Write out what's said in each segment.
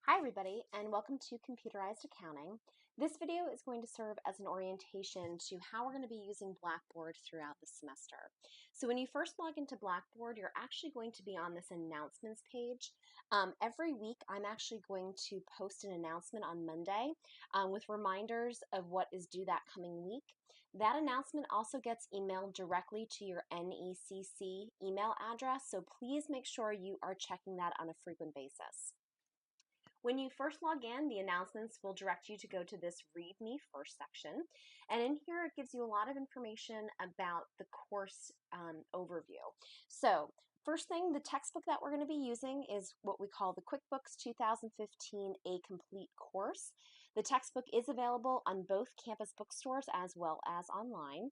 Hi everybody, and welcome to Computerized Accounting. This video is going to serve as an orientation to how we're going to be using Blackboard throughout the semester. So when you first log into Blackboard, you're actually going to be on this announcements page. Every week, I'm actually going to post an announcement on Monday with reminders of what is due that coming week. That announcement also gets emailed directly to your NECC email address, so please make sure you are checking that on a frequent basis. When you first log in, the announcements will direct you to go to this Read Me First section. And in here, it gives you a lot of information about the course overview. So first thing, the textbook that we're going to be using is what we call the QuickBooks 2015 A Complete Course. The textbook is available on both campus bookstores as well as online.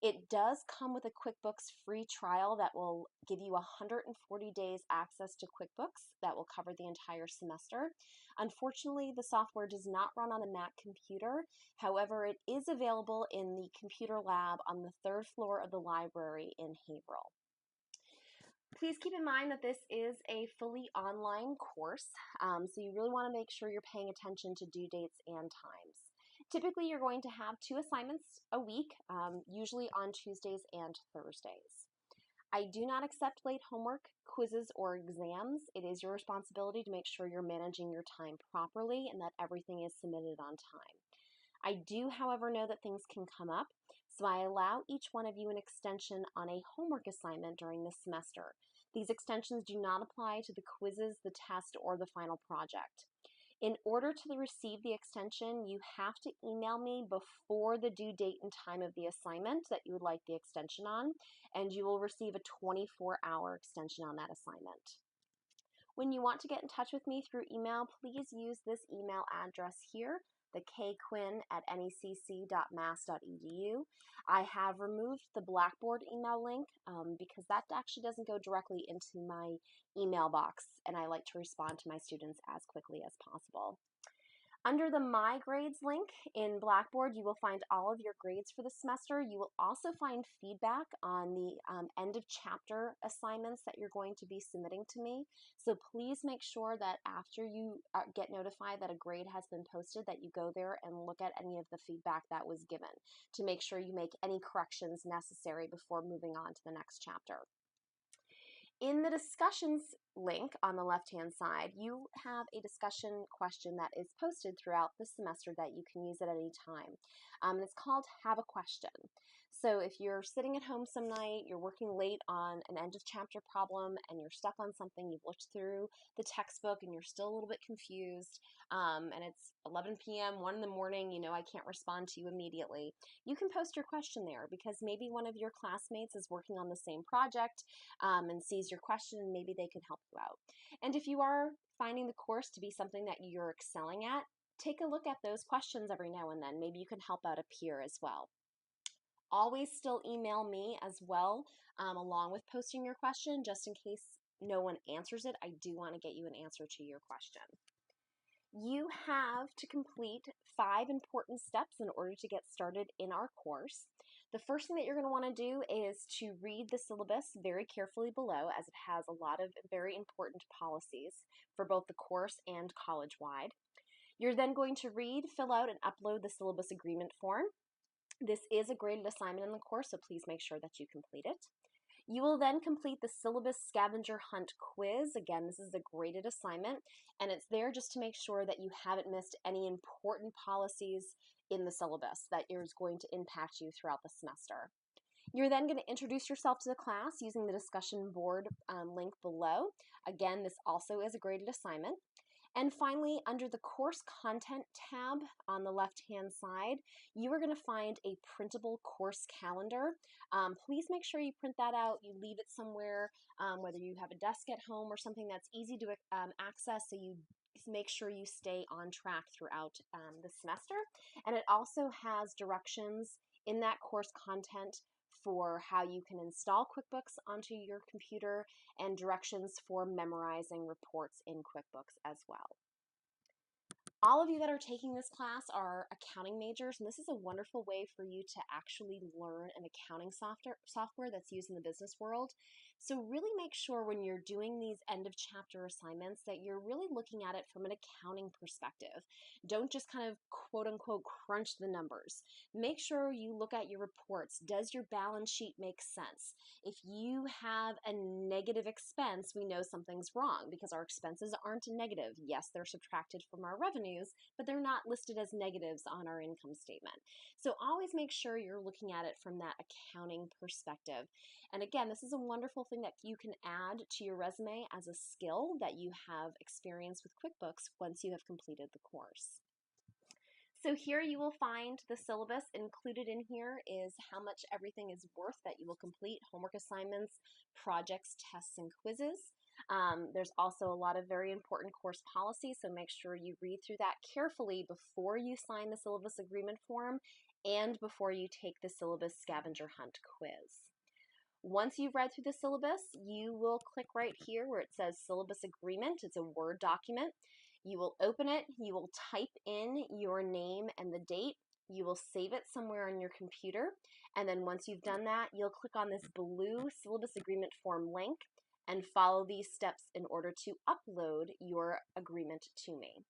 It does come with a QuickBooks free trial that will give you 140 days access to QuickBooks that will cover the entire semester. Unfortunately, the software does not run on a Mac computer. However, it is available in the computer lab on the third floor of the library in Haverhill. Please keep in mind that this is a fully online course, so you really want to make sure you're paying attention to due dates and times. Typically, you're going to have 2 assignments a week, usually on Tuesdays and Thursdays. I do not accept late homework, quizzes, or exams. It is your responsibility to make sure you're managing your time properly and that everything is submitted on time. I do, however, know that things can come up, so I allow each one of you an extension on a homework assignment during the semester. These extensions do not apply to the quizzes, the test, or the final project. In order to receive the extension, you have to email me before the due date and time of the assignment that you would like the extension on, and you will receive a 24-hour extension on that assignment. When you want to get in touch with me through email, please use this email address here, the kquinn@necc.mass.edu. I have removed the Blackboard email link because that actually doesn't go directly into my email box, and I like to respond to my students as quickly as possible. Under the My Grades link in Blackboard, you will find all of your grades for the semester. You will also find feedback on the end of chapter assignments that you're going to be submitting to me. So please make sure that after you get notified that a grade has been posted, that you go there and look at any of the feedback that was given to make sure you make any corrections necessary before moving on to the next chapter. In the discussions link on the left-hand side, you have a discussion question that is posted throughout the semester that you can use at any time. It's called Have a Question. So if you're sitting at home some night, you're working late on an end of chapter problem, and you're stuck on something, you've looked through the textbook and you're still a little bit confused, and it's 11 p.m., 1 in the morning, you know I can't respond to you immediately, you can post your question there because maybe one of your classmates is working on the same project and sees your question, and maybe they can help you out. And if you are finding the course to be something that you're excelling at, take a look at those questions every now and then. Maybe you can help out a peer as well. Always still email me as well, along with posting your question, just in case no one answers it. I do want to get you an answer to your question. You have to complete 5 important steps in order to get started in our course. The first thing that you're going to want to do is to read the syllabus very carefully below, as it has a lot of very important policies for both the course and college-wide. You're then going to read, fill out, and upload the syllabus agreement form. This is a graded assignment in the course, so please make sure that you complete it. You will then complete the Syllabus Scavenger Hunt quiz. Again, this is a graded assignment, and it's there just to make sure that you haven't missed any important policies in the syllabus that is going to impact you throughout the semester. You're then going to introduce yourself to the class using the discussion board link below. Again, this also is a graded assignment. And finally, under the Course Content tab on the left-hand side, you are going to find a printable course calendar. Please make sure you print that out. You leave it somewhere, whether you have a desk at home or something that's easy to access, so you make sure you stay on track throughout the semester. And it also has directions in that course content for how you can install QuickBooks onto your computer and directions for memorizing reports in QuickBooks as well. All of you that are taking this class are accounting majors, and this is a wonderful way for you to actually learn an accounting software that's used in the business world. So really make sure when you're doing these end of chapter assignments that you're really looking at it from an accounting perspective. Don't just kind of quote unquote crunch the numbers. Make sure you look at your reports. Does your balance sheet make sense? If you have a negative expense, we know something's wrong because our expenses aren't negative. Yes, they're subtracted from our revenues, but they're not listed as negatives on our income statement. So always make sure you're looking at it from that accounting perspective. And again, this is a wonderful thing that you can add to your resume as a skill that you have experience with QuickBooks once you have completed the course. So here you will find the syllabus. Included in here is how much everything is worth that you will complete: homework assignments, projects, tests, and quizzes. There's also a lot of very important course policies, so make sure you read through that carefully before you sign the syllabus agreement form and before you take the syllabus scavenger hunt quiz. Once you've read through the syllabus, you will click right here where it says syllabus agreement. It's a Word document. You will open it, you will type in your name and the date, you will save it somewhere on your computer, and then once you've done that, you'll click on this blue syllabus agreement form link and follow these steps in order to upload your agreement to me.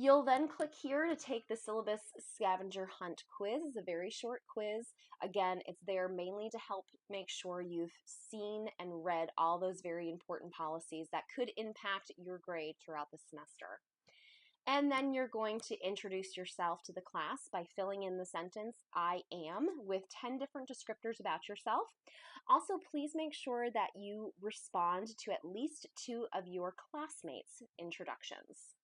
You'll then click here to take the syllabus scavenger hunt quiz. It's a very short quiz. Again, it's there mainly to help make sure you've seen and read all those very important policies that could impact your grade throughout the semester. And then you're going to introduce yourself to the class by filling in the sentence, "I am," with 10 different descriptors about yourself. Also, please make sure that you respond to at least 2 of your classmates' introductions.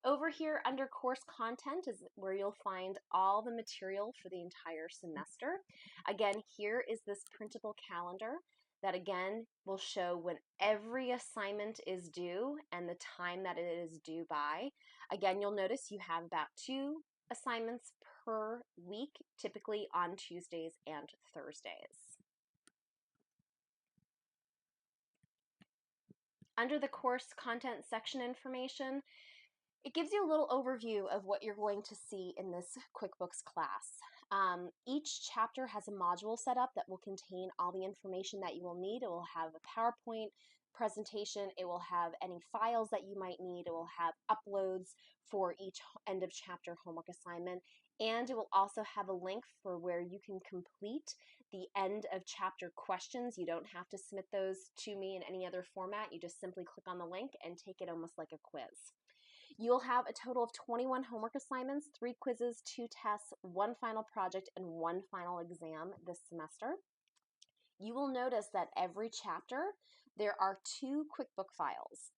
Over here under course content is where you'll find all the material for the entire semester. Again, here is this printable calendar that again will show when every assignment is due and the time that it is due by. Again, you'll notice you have about 2 assignments per week, typically on Tuesdays and Thursdays. Under the course content section information, it gives you a little overview of what you're going to see in this QuickBooks class. Each chapter has a module set up that will contain all the information that you will need. It will have a PowerPoint presentation. It will have any files that you might need. It will have uploads for each end of chapter homework assignment. And it will also have a link for where you can complete the end of chapter questions. You don't have to submit those to me in any other format. You just simply click on the link and take it almost like a quiz. You'll have a total of 21 homework assignments, 3 quizzes, 2 tests, 1 final project, and 1 final exam this semester. You will notice that every chapter there are 2 QuickBook files.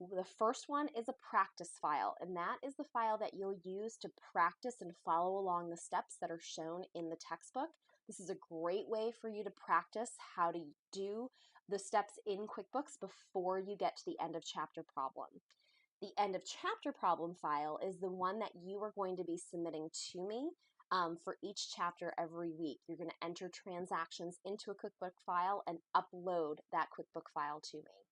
The first one is a practice file, and that is the file that you'll use to practice and follow along the steps that are shown in the textbook. This is a great way for you to practice how to do the steps in QuickBooks before you get to the end of chapter problem. The end of chapter problem file is the one that you are going to be submitting to me for each chapter every week. You're going to enter transactions into a QuickBook file and upload that QuickBook file to me.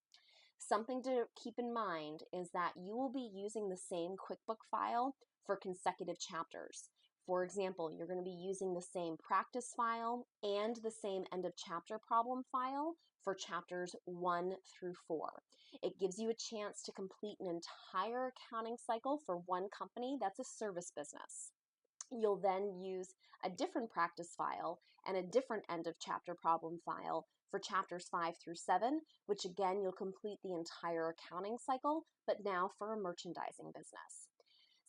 Something to keep in mind is that you will be using the same QuickBook file for consecutive chapters. For example, you're going to be using the same practice file and the same end of chapter problem file for chapters 1 through 4. It gives you a chance to complete an entire accounting cycle for one company that's a service business. You'll then use a different practice file and a different end of chapter problem file for chapters 5 through 7, which again you'll complete the entire accounting cycle, but now for a merchandising business.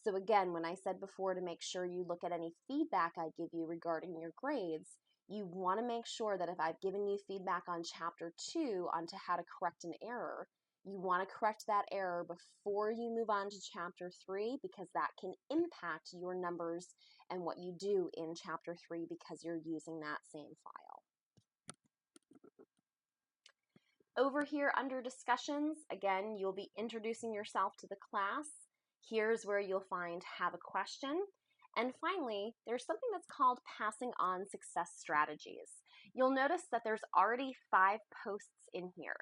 So again, when I said before to make sure you look at any feedback I give you regarding your grades, you want to make sure that if I've given you feedback on chapter 2 onto how to correct an error, you want to correct that error before you move on to chapter 3 because that can impact your numbers and what you do in chapter 3 because you're using that same file. Over here under discussions, again, you'll be introducing yourself to the class. Here's where you'll find have a question. And finally, there's something that's called passing on success strategies. You'll notice that there's already 5 posts in here.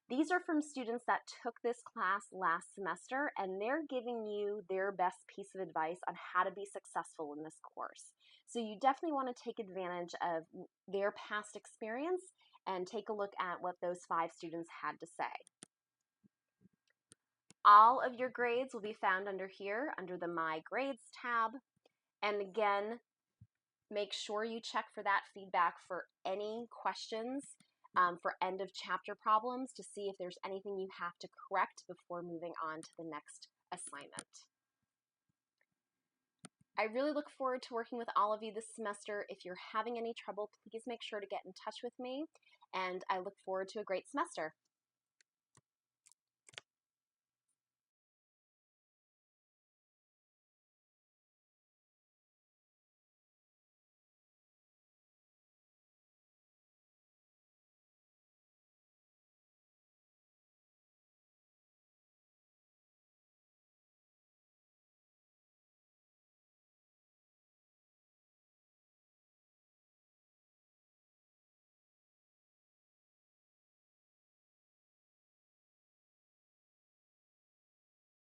These are from students that took this class last semester, and they're giving you their best piece of advice on how to be successful in this course. So you definitely want to take advantage of their past experience and take a look at what those 5 students had to say. All of your grades will be found under here, under the My Grades tab. And again, make sure you check for that feedback for any questions for end of chapter problems to see if there's anything you have to correct before moving on to the next assignment. I really look forward to working with all of you this semester. If you're having any trouble, please make sure to get in touch with me, and I look forward to a great semester.